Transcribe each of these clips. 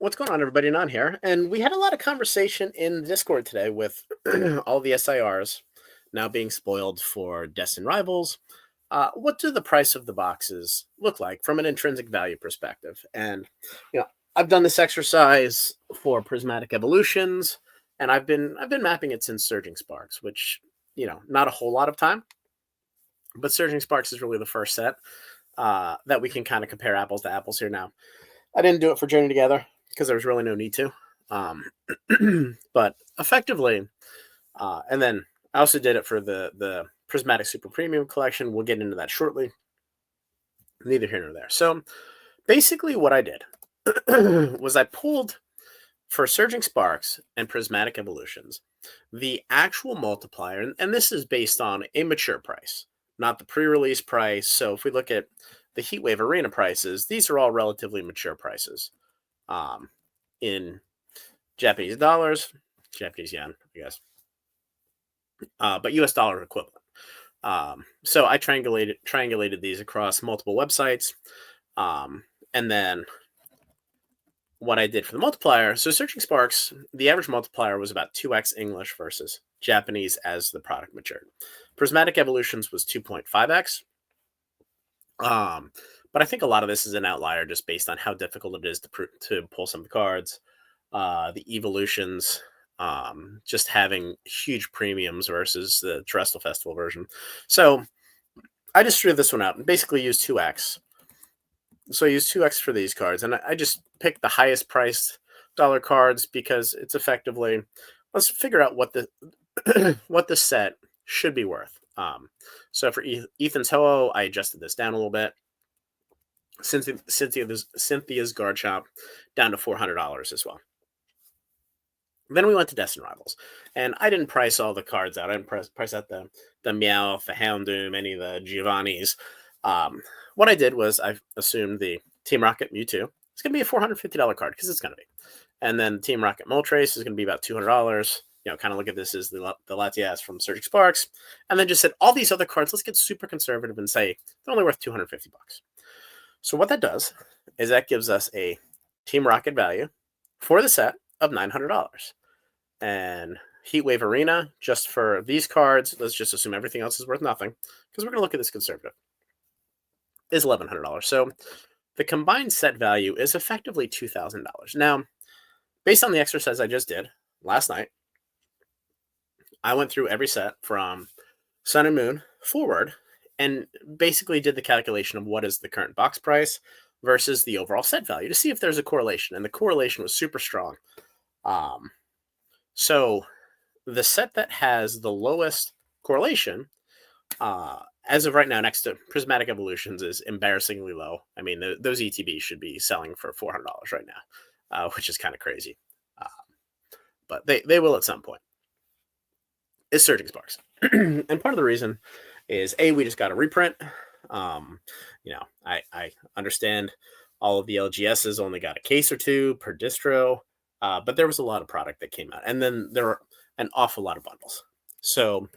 What's going on, everybody? Not here. And we had a lot of conversation in Discord today with all the SIRs now being spoiled for Destined Rivals. What do the price of the boxes look like from an intrinsic value perspective? And you know, I've done this exercise for Prismatic Evolutions, and I've been mapping it since Surging Sparks, which not a whole lot of time, but Surging Sparks is really the first set that we can kind of compare apples to apples here now. I didn't do it for Journey Together because there was really no need to. Um, but effectively, and then I also did it for the Prismatic Super Premium collection. We'll get into that shortly. Neither here nor there. So basically, what I did was I pulled for Surging Sparks and Prismatic Evolutions the actual multiplier, and this is based on a mature price, not the pre-release price. So if we look at the Heatwave Arena prices, these are all relatively mature prices in Japanese dollars, Japanese yen, I guess, but US dollar equivalent. So I triangulated these across multiple websites, and then what I did for the multiplier. So Searching Sparks, the average multiplier was about 2x English versus Japanese as the product matured. Prismatic Evolutions was 2.5x. But I think a lot of this is an outlier just based on how difficult it is to pull some of the cards. The evolutions, just having huge premiums versus the Terrestrial Festival version. So I just threw this one out and basically used 2x. So I used 2x for these cards, and I just picked the highest priced dollar cards because it's effectively, let's figure out what the what the set should be worth. So for Ethan's Ho-Oh, I adjusted this down a little bit. Cynthia's Guard Shop down to $400 as well. Then we went to Destined Rivals, and I didn't price all the cards out. I didn't price out the Meowth, the Houndoom, any of the Giovannis. What I did was I assumed the Team Rocket Mewtwo is going to be a $450 card because it's going to be. And then Team Rocket Moltres is going to be about $200. Kind of look at this as the Latias from Surging Sparks. And then just said all these other cards, let's get super conservative and say they're only worth $250. So what that does is that gives us a Team Rocket value for the set of $900. And Heatwave Arena, just for these cards, let's just assume everything else is worth nothing because we're going to look at this conservative, is $1,100. So the combined set value is effectively $2,000. Now, based on the exercise I just did last night, I went through every set from Sun and Moon forward and basically did the calculation of what is the current box price versus the overall set value to see if there's a correlation. And the correlation was super strong. So the set that has the lowest correlation, as of right now, next to Prismatic Evolutions, is embarrassingly low. I mean, those ETBs should be selling for $400 right now, which is kind of crazy. But they will at some point. Is Surging Sparks. And part of the reason is, A, we just got a reprint. I understand all of the LGSs only got a case or two per distro, but there was a lot of product that came out. And then there were an awful lot of bundles. So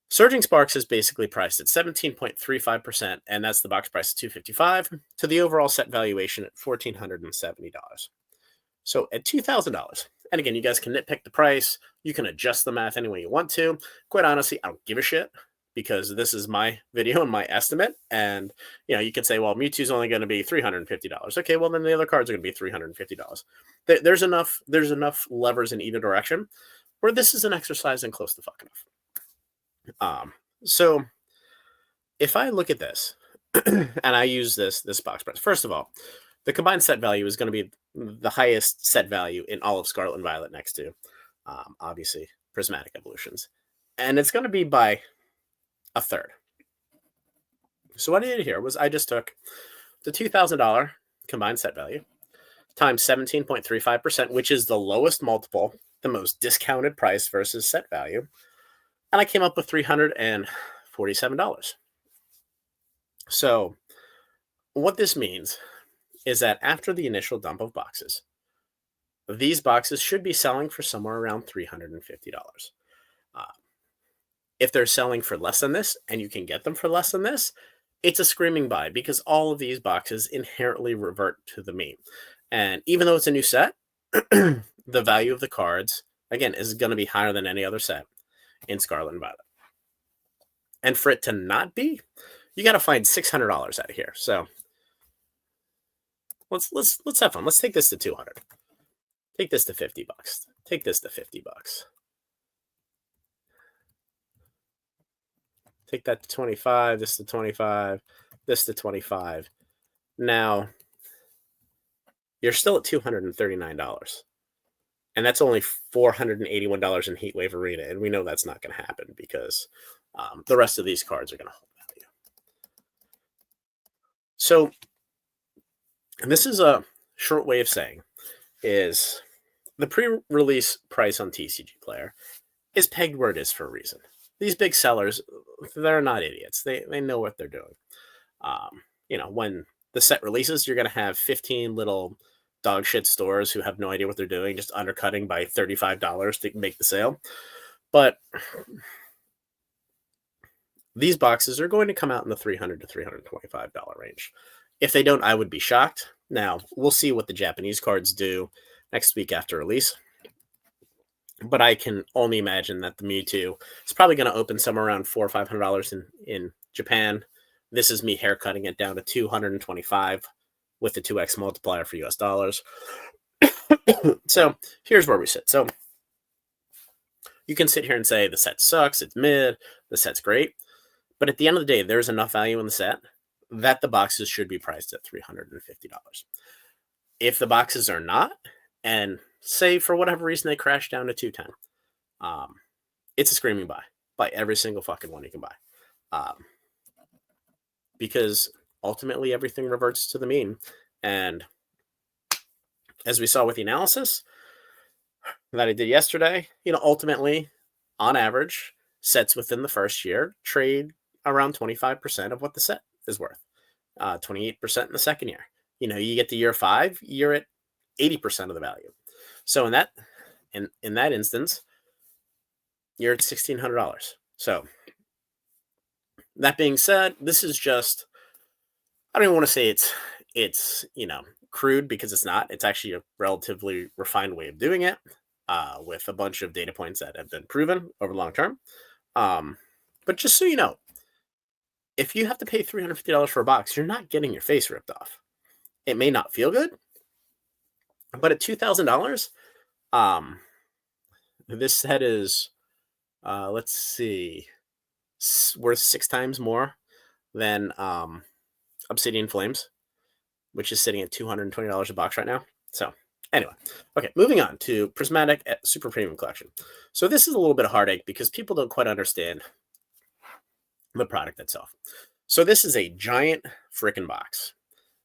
Surging Sparks is basically priced at 17.35%, and that's the box price of $255 to the overall set valuation at $1,470. So at $2,000, and again, you guys can nitpick the price. You can adjust the math any way you want to. Quite honestly, I don't give a shit because this is my video and my estimate. And, you can say, well, Mewtwo's only going to be $350. Okay, well, then the other cards are going to be $350. There's enough levers in either direction where this is an exercise and close to fucking enough. So if I look at this and I use this box price, first of all, the combined set value is going to be the highest set value in all of Scarlet and Violet next to, obviously, Prismatic Evolutions. And it's going to be by a third. So what I did here was I just took the $2,000 combined set value times 17.35%, which is the lowest multiple, the most discounted price versus set value. And I came up with $347. So what this means is that after the initial dump of boxes, these boxes should be selling for somewhere around $350. If they're selling for less than this, and you can get them for less than this, it's a screaming buy because all of these boxes inherently revert to the mean. And even though it's a new set, the value of the cards, again, is going to be higher than any other set in Scarlet and Violet. And for it to not be, you got to find $600 out of here. So let's have fun. Let's take this to 200. Take this to $50. Take this to $50. Take that to 25. This to 25. This to 25. Now you're still at $239. And that's only $481 in Heatwave Arena. And we know that's not going to happen because the rest of these cards are going to hold value. So this is a short way of saying is the pre-release price on TCG Player is pegged where it is for a reason. These big sellers, they're not idiots. They know what they're doing. When the set releases, you're going to have 15 little dog shit stores who have no idea what they're doing, just undercutting by $35 to make the sale. But these boxes are going to come out in the $300 to $325 range. If they don't, I would be shocked. Now, we'll see what the Japanese cards do next week after release. But I can only imagine that the Mewtwo is probably going to open somewhere around $400 or $500 in Japan. This is me haircutting it down to $225 with the 2x multiplier for US dollars. So here's where we sit. So you can sit here and say the set sucks, it's mid, the set's great. But at the end of the day, there's enough value in the set that the boxes should be priced at $350. If the boxes are not, and say for whatever reason they crash down to 210, it's a screaming buy. Buy every single fucking one you can buy. Because ultimately everything reverts to the mean. And as we saw with the analysis that I did yesterday, ultimately, on average, sets within the first year trade around 25% of what the set is worth. 28% in the second year. You get to year 5, you're at 80% of the value. So in that instance, you're at $1,600. So that being said, this is just, I don't even want to say it's crude, because it's not. It's actually a relatively refined way of doing it with a bunch of data points that have been proven over long term. But just so you know, if you have to pay $350 for a box, you're not getting your face ripped off. It may not feel good, but at $2,000, this set is, let's see, worth 6 times more than Obsidian Flames, which is sitting at $220 a box right now. So anyway, okay, moving on to Prismatic Super Premium Collection. So this is a little bit of heartache because people don't quite understand the product itself. So this is a giant frickin' box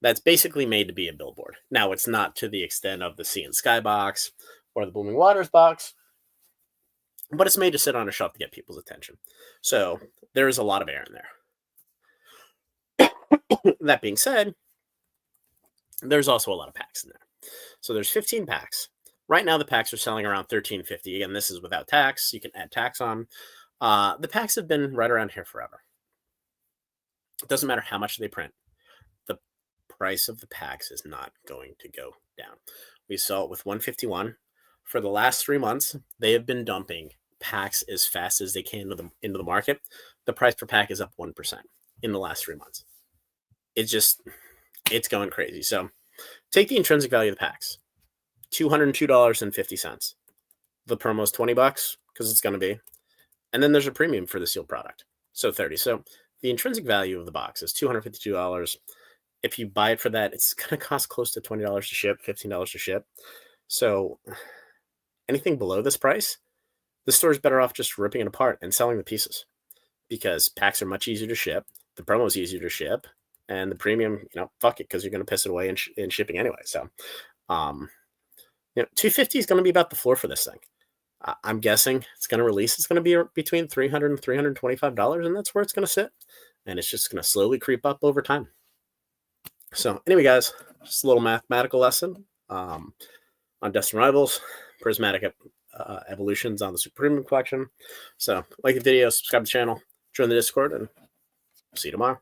that's basically made to be a billboard. Now, it's not to the extent of the Sea and Sky box or the Blooming Waters box, but it's made to sit on a shelf to get people's attention. So there is a lot of air in there. That being said, there's also a lot of packs in there. So there's 15 packs. Right now, the packs are selling around $13.50. Again, this is without tax. You can add tax on. The packs have been right around here forever. It doesn't matter how much they print. The price of the packs is not going to go down. We saw it with 151. For the last 3 months, they have been dumping packs as fast as they can into the market. The price per pack is up 1% in the last 3 months. It's going crazy. So take the intrinsic value of the packs, $202.50. The promo is $20 because it's going to be. And then there's a premium for the sealed product. So $30. So the intrinsic value of the box is $252. If you buy it for that, it's going to cost close to $20 to ship, $15 to ship. So anything below this price, the store's better off just ripping it apart and selling the pieces, because packs are much easier to ship. The promo is easier to ship, and the premium, fuck it, because you're going to piss it away in shipping anyway. So, $250 is going to be about the floor for this thing. I'm guessing it's going to release. It's going to be between $300 and $325, and that's where it's going to sit. And it's just going to slowly creep up over time. So anyway, guys, just a little mathematical lesson on Destined Rivals, Prismatic evolutions on the Super Premium Collection. So like the video, subscribe to the channel, join the Discord, and see you tomorrow.